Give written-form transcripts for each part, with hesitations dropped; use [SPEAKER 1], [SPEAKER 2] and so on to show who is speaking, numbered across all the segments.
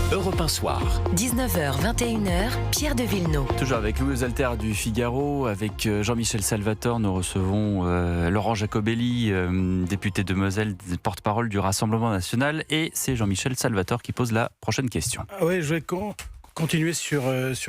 [SPEAKER 1] Europe 1 Soir.
[SPEAKER 2] 19h, 21h, Pierre de Villeneuve.
[SPEAKER 3] Toujours avec Louis Alter du Figaro, avec Jean-Michel Salvatore, nous recevons Laurent Jacobelli, député de Moselle, porte-parole du Rassemblement National, et c'est Jean-Michel Salvatore qui pose la prochaine question.
[SPEAKER 4] Oui, je vais continuer sur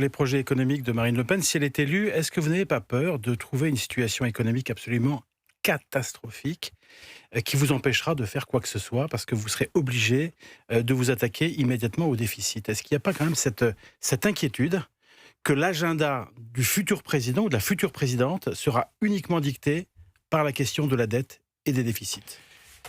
[SPEAKER 4] les projets économiques de Marine Le Pen. Si elle est élue, est-ce que vous n'avez pas peur de trouver une situation économique absolument catastrophique qui vous empêchera de faire quoi que ce soit parce que vous serez obligé de vous attaquer immédiatement au déficit? Est-ce qu'il n'y a pas quand même cette inquiétude que l'agenda du futur président ou de la future présidente sera uniquement dicté par la question de la dette et des déficits?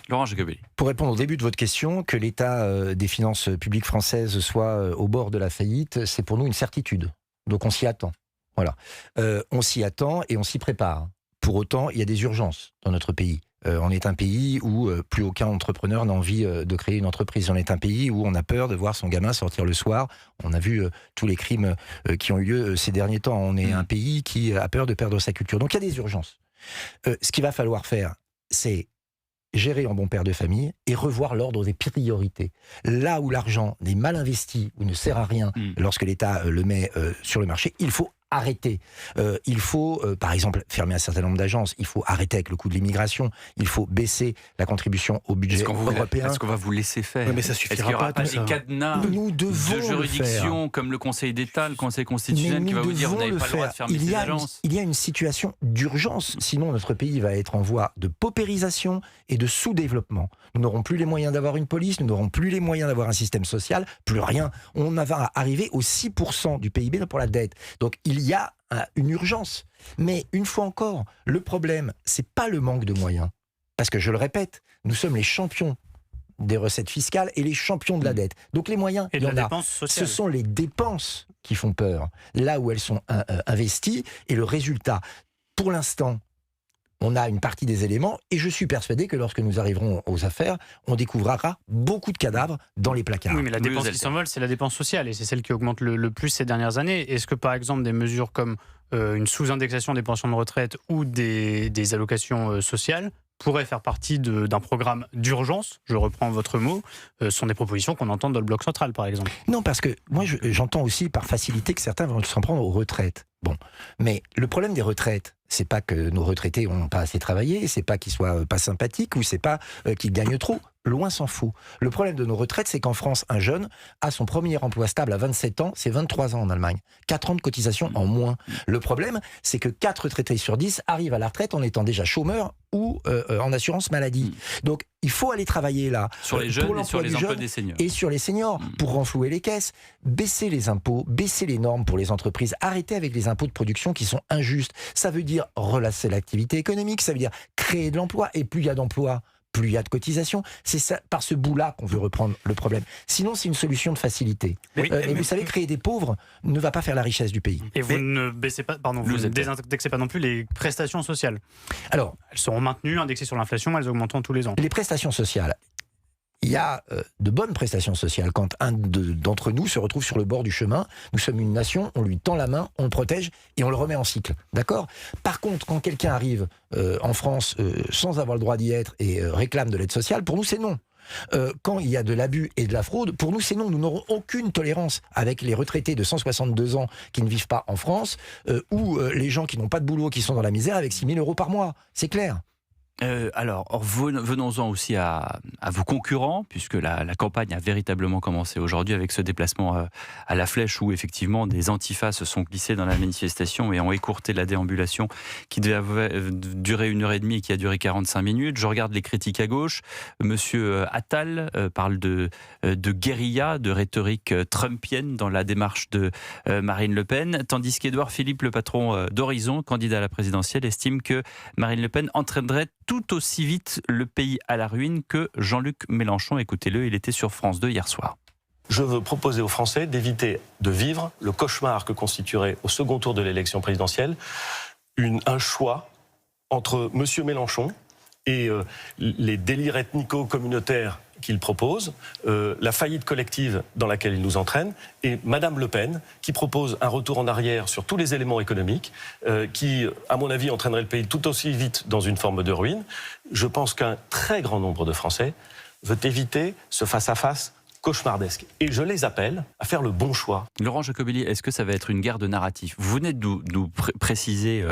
[SPEAKER 3] Laurent Jacobelli.
[SPEAKER 5] Pour répondre au début de votre question, que l'état des finances publiques françaises soit au bord de la faillite, c'est pour nous une certitude. Donc on s'y attend. Voilà. On s'y attend et on s'y prépare. Pour autant, il y a des urgences dans notre pays. On est un pays où plus aucun entrepreneur n'a envie de créer une entreprise. On est un pays où on a peur de voir son gamin sortir le soir. On a vu tous les crimes qui ont eu lieu ces derniers temps. On est un pays qui a peur de perdre sa culture. Donc il y a des urgences. Ce qu'il va falloir faire, c'est gérer en bon père de famille et revoir l'ordre des priorités. Là où l'argent est mal investi ou ne sert à rien lorsque l'État le met sur le marché, il faut arrêter. Il faut, par exemple, fermer un certain nombre d'agences. Il faut arrêter avec le coût de l'immigration. Il faut baisser la contribution au budget européen.
[SPEAKER 3] Est-ce qu'on va vous laisser faire?
[SPEAKER 4] Mais ça suffira.
[SPEAKER 3] Est-ce qu'il n'y aura pas des cadenas de juridiction comme le Conseil d'État, le Conseil constitutionnel qui va vous dire vous n'avez pas le droit de fermer ces agences?
[SPEAKER 5] Il y a une situation d'urgence. Sinon, notre pays va être en voie de paupérisation et de sous-développement. Nous n'aurons plus les moyens d'avoir une police, nous n'aurons plus les moyens d'avoir un système social, plus rien. On va arriver aux 6% du PIB pour la dette. Donc, il y a une urgence. Mais une fois encore, le problème, c'est pas le manque de moyens. Parce que je le répète, nous sommes les champions des recettes fiscales et les champions de la dette. Donc les moyens,
[SPEAKER 6] et
[SPEAKER 5] il y en a. Ce sont les dépenses qui font peur. Là où elles sont investies et le résultat. Pour l'instant, on a une partie des éléments et je suis persuadé que lorsque nous arriverons aux affaires, on découvrira beaucoup de cadavres dans les placards.
[SPEAKER 6] Oui, mais la dépense qui s'envole, c'est la dépense sociale et c'est celle qui augmente le plus ces dernières années. Est-ce que par exemple des mesures comme une sous-indexation des pensions de retraite ou des allocations sociales pourraient faire partie d'un programme d'urgence, je reprends votre mot, sont des propositions qu'on entend dans le bloc central par exemple? Non, parce que moi j'entends aussi par facilité que certains vont s'en prendre aux retraites. Bon, mais le problème des retraites, c'est pas que nos retraités n'ont pas assez travaillé, c'est pas qu'ils soient pas sympathiques ou c'est pas qu'ils gagnent trop. Loin s'en faut. Le problème de nos retraites, c'est qu'en France, un jeune a son premier emploi stable à 27 ans, c'est 23 ans en Allemagne. 4 ans de cotisation en moins. Le problème, c'est que 4 retraités sur 10 arrivent à la retraite en étant déjà chômeurs ou en assurance maladie. Donc, il faut aller travailler là.
[SPEAKER 3] Sur les jeunes et sur les emplois des seniors.
[SPEAKER 5] Et sur les seniors, pour renflouer les caisses, baisser les impôts, baisser les normes pour les entreprises, arrêter avec les impôts de production qui sont injustes. Ça veut dire relancer l'activité économique, ça veut dire créer de l'emploi. Et plus il y a d'emplois, plus il y a de cotisations. C'est ça, par ce bout-là qu'on veut reprendre le problème. Sinon, c'est une solution de facilité. Et vous savez, créer des pauvres ne va pas faire la richesse du pays.
[SPEAKER 6] Et vous ne baissez pas, vous ne désindexez pas non plus les prestations sociales.
[SPEAKER 5] Alors,
[SPEAKER 6] elles seront maintenues, indexées sur l'inflation, elles augmenteront tous les ans.
[SPEAKER 5] Les prestations sociales. Il y a de bonnes prestations sociales. Quand un d'entre nous se retrouve sur le bord du chemin, nous sommes une nation, on lui tend la main, on le protège et on le remet en cycle. D'accord ? Par contre, quand quelqu'un arrive en France sans avoir le droit d'y être et réclame de l'aide sociale, pour nous c'est non. Quand il y a de l'abus et de la fraude, pour nous c'est non. Nous n'aurons aucune tolérance avec les retraités de 162 ans qui ne vivent pas en France ou les gens qui n'ont pas de boulot, qui sont dans la misère avec 6 000 € par mois. C'est clair.
[SPEAKER 3] Alors, venons-en aussi à vos concurrents, puisque la campagne a véritablement commencé aujourd'hui avec ce déplacement à la Flèche où effectivement des antifas se sont glissés dans la manifestation et ont écourté la déambulation qui devait durer 1h30 et qui a duré 45 minutes. Je regarde les critiques à gauche. Monsieur Attal parle de guérilla, de rhétorique trumpienne dans la démarche de Marine Le Pen, tandis qu'Édouard Philippe, le patron d'Horizon, candidat à la présidentielle, estime que Marine Le Pen entraînerait tout aussi vite le pays à la ruine que Jean-Luc Mélenchon. Écoutez-le, il était sur France 2 hier soir.
[SPEAKER 7] Je veux proposer aux Français d'éviter de vivre le cauchemar que constituerait au second tour de l'élection présidentielle un choix entre M. Mélenchon et les délires ethnico-communautaires qu'il propose, la faillite collective dans laquelle il nous entraîne, et Madame Le Pen, qui propose un retour en arrière sur tous les éléments économiques, qui, à mon avis, entraînerait le pays tout aussi vite dans une forme de ruine. Je pense qu'un très grand nombre de Français veut éviter ce face-à-face cauchemardesques. Et je les appelle à faire le bon choix.
[SPEAKER 3] Laurent Jacobelli, est-ce que ça va être une guerre de narratif? Vous venez de nous préciser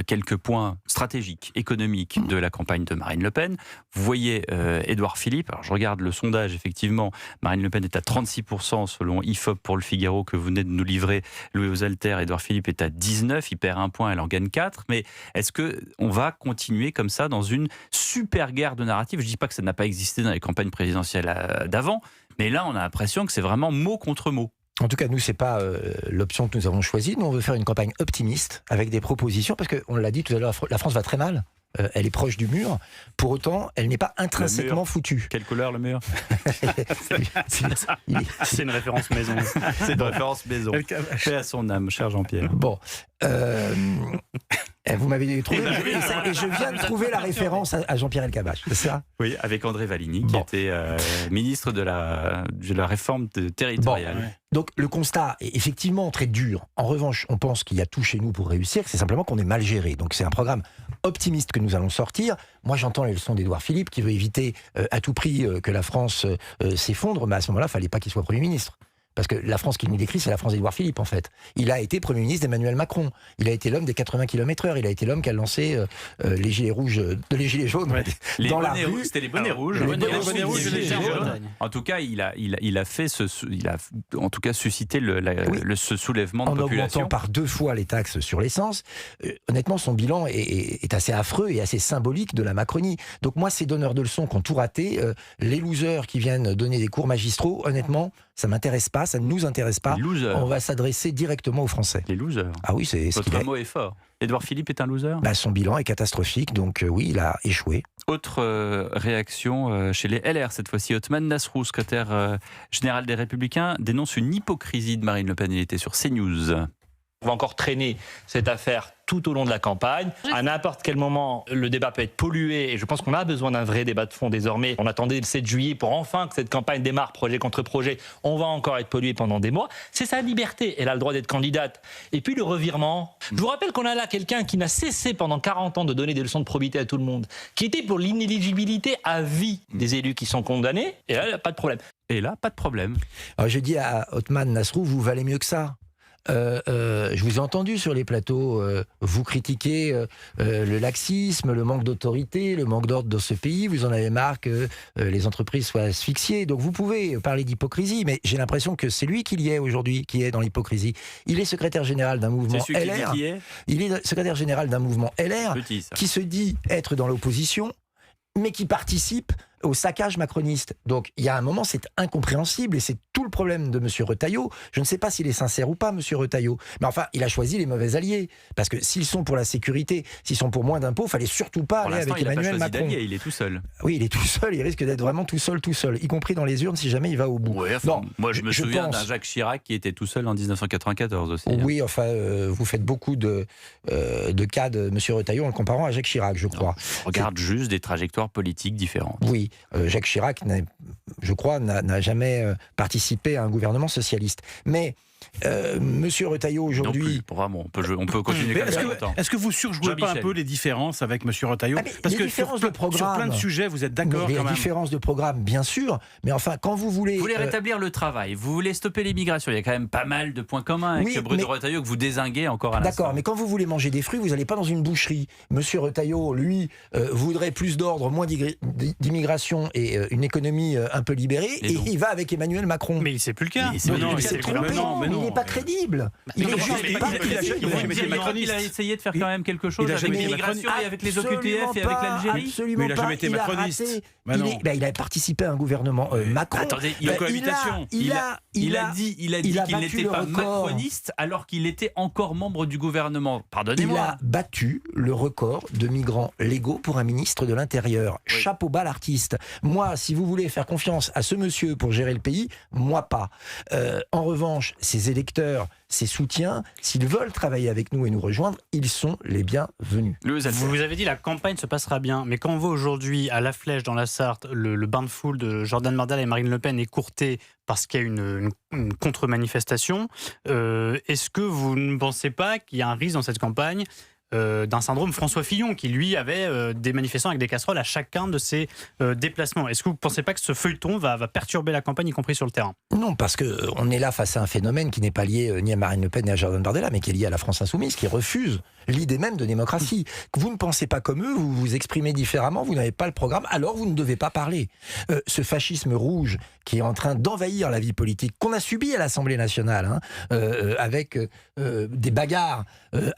[SPEAKER 3] quelques points stratégiques, économiques de la campagne de Marine Le Pen. Vous voyez Édouard Philippe, alors je regarde le sondage, effectivement, Marine Le Pen est à 36% selon IFOP pour le Figaro que vous venez de nous livrer, Louis Osalter. Édouard Philippe est à 19, il perd 1 point, elle en gagne 4. Mais est-ce qu'on va continuer comme ça dans une super guerre de narratif? Je ne dis pas que ça n'a pas existé dans les campagnes présidentielles d'avant, mais là on a l'impression que c'est vraiment mot contre mot.
[SPEAKER 5] En tout cas, nous, c'est pas l'option que nous avons choisie. Nous, on veut faire une campagne optimiste avec des propositions, parce qu'on l'a dit tout à l'heure, la France va très mal. Elle est proche du mur. Pour autant, elle n'est pas intrinsèquement foutue.
[SPEAKER 3] Quelle couleur le mur?
[SPEAKER 6] C'est une référence maison.
[SPEAKER 3] C'est une référence maison. Paix à son âme, cher Jean-Pierre.
[SPEAKER 5] Bon. Vous m'avez trouvé, et je viens de trouver la référence à Jean-Pierre Elkabbach, c'est ça?
[SPEAKER 3] Oui, avec André Valigny, qui était ministre de la réforme territoriale.
[SPEAKER 5] Bon. Donc le constat est effectivement très dur. En revanche, on pense qu'il y a tout chez nous pour réussir, c'est simplement qu'on est mal géré. Donc c'est un programme optimiste que nous allons sortir. Moi j'entends les leçons d'Édouard Philippe qui veut éviter à tout prix que la France s'effondre, mais à ce moment-là, il ne fallait pas qu'il soit Premier ministre. Parce que la France qu'il nous décrit, c'est la France d'Édouard Philippe, en fait. Il a été Premier ministre d'Emmanuel Macron. Il a été l'homme des 80 km/h. Il a été l'homme qui a lancé les gilets jaunes dans la rue.
[SPEAKER 3] C'était les bonnets rouges.
[SPEAKER 6] Les bonnets rouges, les gilets jaunes.
[SPEAKER 3] En tout cas, il a fait en tout cas suscité ce soulèvement de
[SPEAKER 5] en
[SPEAKER 3] population.
[SPEAKER 5] Augmentant par 2 fois les taxes sur l'essence. Honnêtement, son bilan est assez affreux et assez symbolique de la Macronie. Donc moi, ces donneurs de leçons qui ont tout raté, les losers qui viennent donner des cours magistraux, honnêtement, ça m'intéresse pas, ça ne nous intéresse pas. On va s'adresser directement aux Français.
[SPEAKER 3] Les losers.
[SPEAKER 5] Ah oui, c'est ce qu'il
[SPEAKER 3] Votre mot est fort. Édouard Philippe est un loser?
[SPEAKER 5] Son bilan est catastrophique, donc oui, il a échoué.
[SPEAKER 3] Autre réaction chez les LR, cette fois-ci. Othman Nasrou, secrétaire général des Républicains, dénonce une hypocrisie de Marine Le Pen. Il était sur CNews.
[SPEAKER 1] On va encore traîner cette affaire tout au long de la campagne. À n'importe quel moment, le débat peut être pollué et je pense qu'on a besoin d'un vrai débat de fond désormais. On attendait le 7 juillet pour enfin que cette campagne démarre, projet contre projet. On va encore être pollué pendant des mois. C'est sa liberté. Elle a le droit d'être candidate. Et puis le revirement. Je vous rappelle qu'on a là quelqu'un qui n'a cessé pendant 40 ans de donner des leçons de probité à tout le monde, qui était pour l'inéligibilité à vie des élus qui sont condamnés. Et là, il n'y a pas de problème.
[SPEAKER 3] Et là, pas de problème.
[SPEAKER 5] Alors, je dis à Othman Nasrou, vous valez mieux que ça. Je vous ai entendu sur les plateaux, vous critiquez le laxisme, le manque d'autorité, le manque d'ordre dans ce pays, vous en avez marre que les entreprises soient asphyxiées, donc vous pouvez parler d'hypocrisie, mais j'ai l'impression que c'est lui qui y est aujourd'hui, qui est dans l'hypocrisie. Il est secrétaire général d'un mouvement LR, il est secrétaire général d'un mouvement LR qui se dit être dans l'opposition, mais qui participe au saccage macroniste. Donc, il y a un moment, c'est incompréhensible et c'est tout le problème de M. Retailleau. Je ne sais pas s'il est sincère ou pas, M. Retailleau. Mais enfin, il a choisi les mauvais alliés. Parce que s'ils sont pour la sécurité, s'ils sont pour moins d'impôts, il ne fallait surtout pas aller avec Emmanuel Macron.
[SPEAKER 3] Il est tout seul.
[SPEAKER 5] Oui, il est tout seul. Il risque d'être vraiment tout seul, y compris dans les urnes si jamais il va au bout.
[SPEAKER 3] Ouais, enfin, moi, je me souviens d'un Jacques Chirac qui était tout seul en 1994 aussi.
[SPEAKER 5] Oui, enfin, vous faites beaucoup de cas de M. Retailleau en le comparant à Jacques Chirac, je crois.
[SPEAKER 3] Non, regarde juste des trajectoires politiques différentes.
[SPEAKER 5] Oui, Jacques Chirac, je crois, n'a jamais participé à un gouvernement socialiste. Mais Monsieur Retailleau aujourd'hui...
[SPEAKER 3] Vraiment, on peut continuer comme ça longtemps.
[SPEAKER 4] Est-ce que vous surjouez pas un peu les différences avec Monsieur Retailleau?
[SPEAKER 5] Parce que sur
[SPEAKER 4] plein de sujets, vous êtes d'accord quand même.
[SPEAKER 5] Les différences de programme, bien sûr, mais enfin, quand vous voulez...
[SPEAKER 3] Vous voulez rétablir le travail, vous voulez stopper l'immigration, il y a quand même pas mal de points communs avec Bruno Retailleau que vous dézinguez encore à l'instant.
[SPEAKER 5] D'accord, mais quand vous voulez manger des fruits, vous n'allez pas dans une boucherie. Monsieur Retailleau, lui, voudrait plus d'ordre, moins d'immigration et une économie un peu libérée, et il va avec Emmanuel Macron.
[SPEAKER 6] Mais c'est plus le cas.
[SPEAKER 5] Il n'est pas crédible. Il
[SPEAKER 3] a essayé de faire quand même quelque chose avec l'immigration et avec les OQTF et avec l'Algérie.
[SPEAKER 5] Absolument
[SPEAKER 4] mais il n'a jamais été macroniste.
[SPEAKER 5] Il a participé à un gouvernement Macron.
[SPEAKER 3] Attendez, il y a cohabitation. Il a dit qu'il n'était pas macroniste alors qu'il était encore membre du gouvernement. Pardonnez-moi.
[SPEAKER 5] Il a battu le record de migrants légaux pour un ministre de l'Intérieur. Oui. Chapeau bas l'artiste. Moi, si vous voulez faire confiance à ce monsieur pour gérer le pays, moi pas. En revanche, ses électeurs, ses soutiens, s'ils veulent travailler avec nous et nous rejoindre, ils sont les bienvenus.
[SPEAKER 6] Vous avez dit la campagne se passera bien, mais quand on voit aujourd'hui à La Flèche dans la Sarthe, le bain de foule de Jordan Bardella et Marine Le Pen est courté parce qu'il y a une contre-manifestation, est-ce que vous ne pensez pas qu'il y a un risque dans cette campagne d'un syndrome François Fillon, qui lui avait des manifestants avec des casseroles à chacun de ses déplacements. Est-ce que vous ne pensez pas que ce feuilleton va perturber la campagne, y compris sur le terrain?
[SPEAKER 5] Non, parce qu'on est là face à un phénomène qui n'est pas lié ni à Marine Le Pen ni à Jordan Bardella, mais qui est lié à la France Insoumise, qui refuse l'idée même de démocratie. Vous ne pensez pas comme eux, vous vous exprimez différemment, vous n'avez pas le programme, alors vous ne devez pas parler. Ce fascisme rouge qui est en train d'envahir la vie politique, qu'on a subi à l'Assemblée nationale, avec des bagarres,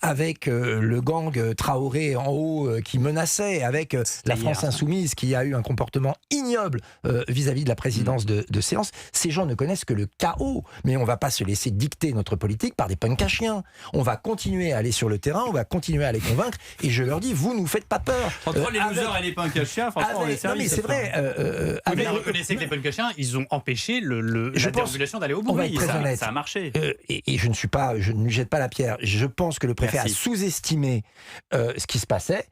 [SPEAKER 5] avec le gang Traoré en haut qui menaçait, avec la France Insoumise qui a eu un comportement ignoble vis-à-vis de la présidence de séance. Ces gens ne connaissent que le chaos, mais on ne va pas se laisser dicter notre politique par des punks à chiens. On va continuer à aller sur le terrain, on va continuer à les convaincre, et je leur dis, vous ne nous faites pas peur.
[SPEAKER 3] Entre les losers et les punks à chiens, franchement, on est servi.
[SPEAKER 5] Non mais c'est vrai.
[SPEAKER 6] Mais vous reconnaissez que les punks à chiens, ils ont empêché la dérégulation d'aller au bout.
[SPEAKER 5] On va être très honnête.
[SPEAKER 3] Ça a marché.
[SPEAKER 5] Et je ne lui jette pas la pierre. Je pense que le préfet
[SPEAKER 3] Merci.
[SPEAKER 5] a sous-estimé ce qui se passait,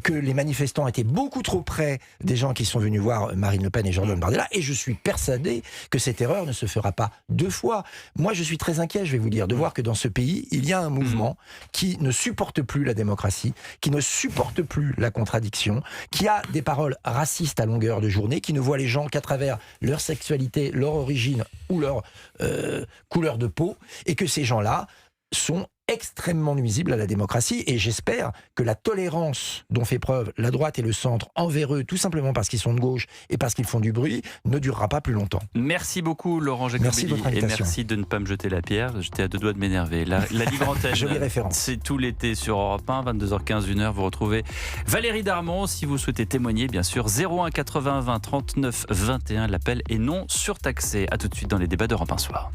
[SPEAKER 5] que les manifestants étaient beaucoup trop près des gens qui sont venus voir Marine Le Pen et Jordan Bardella, et je suis persuadé que cette erreur ne se fera pas deux fois. Moi, je suis très inquiet, je vais vous dire, de voir que dans ce pays, il y a un mouvement qui ne supporte plus la démocratie, qui ne supporte plus la contradiction, qui a des paroles racistes à longueur de journée, qui ne voit les gens qu'à travers leur sexualité, leur origine ou leur couleur de peau, et que ces gens-là sont extrêmement nuisibles à la démocratie, et j'espère que la tolérance dont fait preuve la droite et le centre envers eux, tout simplement parce qu'ils sont de gauche et parce qu'ils font du bruit, ne durera pas plus longtemps.
[SPEAKER 3] Merci beaucoup Laurent
[SPEAKER 5] Merci de
[SPEAKER 3] Jacobelli,
[SPEAKER 5] votre
[SPEAKER 3] et
[SPEAKER 5] invitation.
[SPEAKER 3] merci de ne pas me jeter la pierre, j'étais à deux doigts de m'énerver. La libre antenne,
[SPEAKER 5] Jolie référence.
[SPEAKER 3] c'est tout l'été sur Europe 1, 22h15, 1h, vous retrouvez Valérie Darmon, si vous souhaitez témoigner, bien sûr, 01 80 20 39 21, l'appel est non surtaxé. À tout de suite dans les débats d'Europe 1 Soir.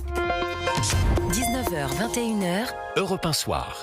[SPEAKER 2] 19h, 21h,
[SPEAKER 8] Europe 1 Soir.